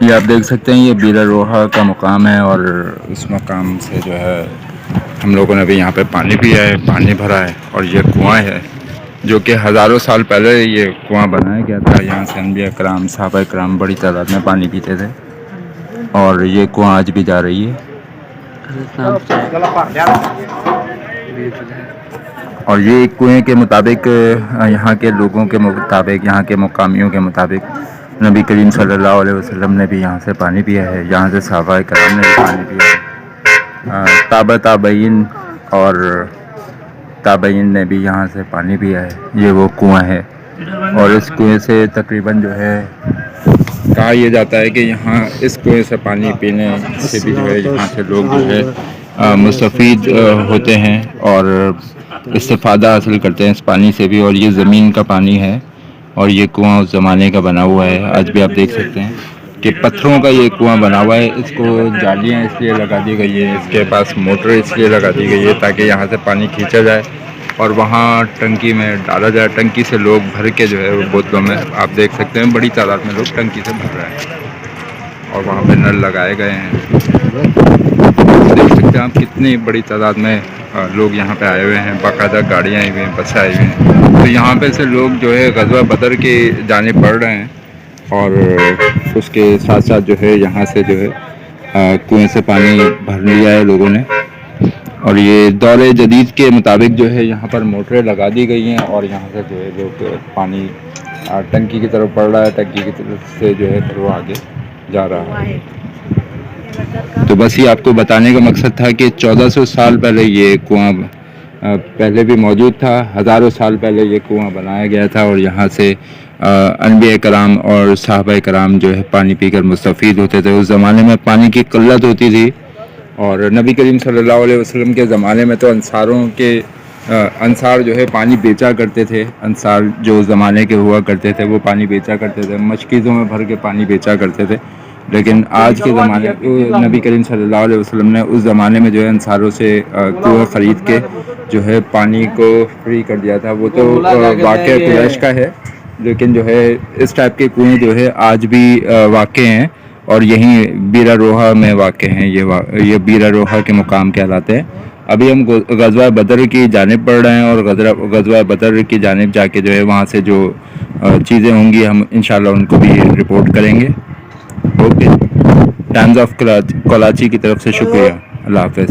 یہ آپ دیکھ سکتے ہیں، یہ بیرا روحا کا مقام ہے، اور اس مقام سے جو ہے ہم لوگوں نے بھی یہاں پہ پانی پیا ہے، پانی بھرا ہے، اور یہ کنواں ہے جو کہ ہزاروں سال پہلے یہ کنواں بنایا گیا تھا۔ یہاں سے انبیاء کرام، صحابہ کرام بڑی تعداد میں پانی پیتے تھے، اور یہ کنواں آج بھی جا رہی ہے۔ اور یہ کنویں کے مطابق، یہاں کے لوگوں کے مطابق، یہاں کے مقامیوں کے مطابق، نبی کریم صلی اللہ علیہ وسلم نے بھی یہاں سے پانی پیا ہے، یہاں سے صحابہ کرام نے بھی پانی پیا ہے، تابعین اور تابعین نے بھی یہاں سے پانی پیا ہے۔ یہ وہ کنواں ہے، اور اس کنویں سے تقریباً جو ہے کہا یہ جاتا ہے کہ یہاں اس کنویں سے پانی پینے سے بھی جو ہے یہاں سے لوگ جو ہے مستفید ہوتے ہیں اور استفادہ حاصل کرتے ہیں اس پانی سے بھی۔ اور یہ زمین کا پانی ہے، اور یہ کنواں اس زمانے کا بنا ہوا ہے۔ آج بھی آپ دیکھ سکتے ہیں کہ پتھروں کا یہ کنواں بنا ہوا ہے، اس کو جالیاں اس لیے لگا دی گئی ہے، اس کے پاس موٹر اس لیے لگا دی گئی ہے تاکہ یہاں سے پانی کھینچا جائے اور وہاں ٹنکی میں ڈالا جائے۔ ٹنکی سے لوگ بھر کے جو ہے وہ بوتلوں میں، آپ دیکھ سکتے ہیں بڑی تعداد میں لوگ ٹنکی سے بھر رہے ہیں، اور وہاں پہ نل لگائے گئے ہیں۔ دیکھ سکتے ہیں آپ کتنی بڑی تعداد میں لوگ یہاں پہ آئے ہوئے ہیں، باقاعدہ گاڑیاں آئی ہوئی ہیں، بسیں آئی ہوئی ہیں۔ تو یہاں پہ سے لوگ جو ہے غزوہ بدر کی جانب بڑھ رہے ہیں، اور اس کے ساتھ ساتھ جو ہے یہاں سے جو ہے کنویں سے پانی بھر لیا ہے لوگوں نے۔ اور یہ دور جدید کے مطابق جو ہے یہاں پر موٹریں لگا دی گئی ہیں، اور یہاں سے جو ہے لوگ پانی ٹنکی کی طرف پڑ رہا ہے، ٹنکی کی طرف سے جو ہے پھر وہ آگے جا رہا ہے۔ تو بس یہ آپ کو بتانے کا مقصد تھا کہ 1400 سال پہلے یہ کنواں پہلے بھی موجود تھا، ہزاروں سال پہلے یہ کنواں بنایا گیا تھا، اور یہاں سے انبیاء کرام اور صحابہ کرام جو ہے پانی پی کر مستفید ہوتے تھے۔ اس زمانے میں پانی کی قلت ہوتی تھی، اور نبی کریم صلی اللہ علیہ وسلم کے زمانے میں تو انصار جو ہے پانی بیچا کرتے تھے۔ انصار جو زمانے کے ہوا کرتے تھے وہ پانی بیچا کرتے تھے، مشکیزوں میں بھر کے پانی بیچا کرتے تھے۔ لیکن آج کے زمانے نبی کریم صلی اللہ علیہ وسلم نے اس زمانے میں جو ہے انصاروں سے کنواں خرید کے جو ہے پانی کو فری کر دیا تھا۔ وہ تو واقعہ قریش کا ہے، لیکن جو ہے اس ٹائپ کے کنویں جو ہے آج بھی واقع ہیں، اور یہیں بیرا روحا میں واقع ہیں۔ یہ بیرا روحا کے مقام کہلاتے ہیں۔ ابھی ہم غزوہ بدر کی جانب بڑھ رہے ہیں، اور غزوہ بدر کی جانب جا کے جو ہے وہاں سے جو چیزیں ہوں گی ہم انشاءاللہ ان کو بھی رپورٹ کریں گے۔ اوکے، ٹائمز آف کراچی کی طرف سے شکریہ، اللہ حافظ۔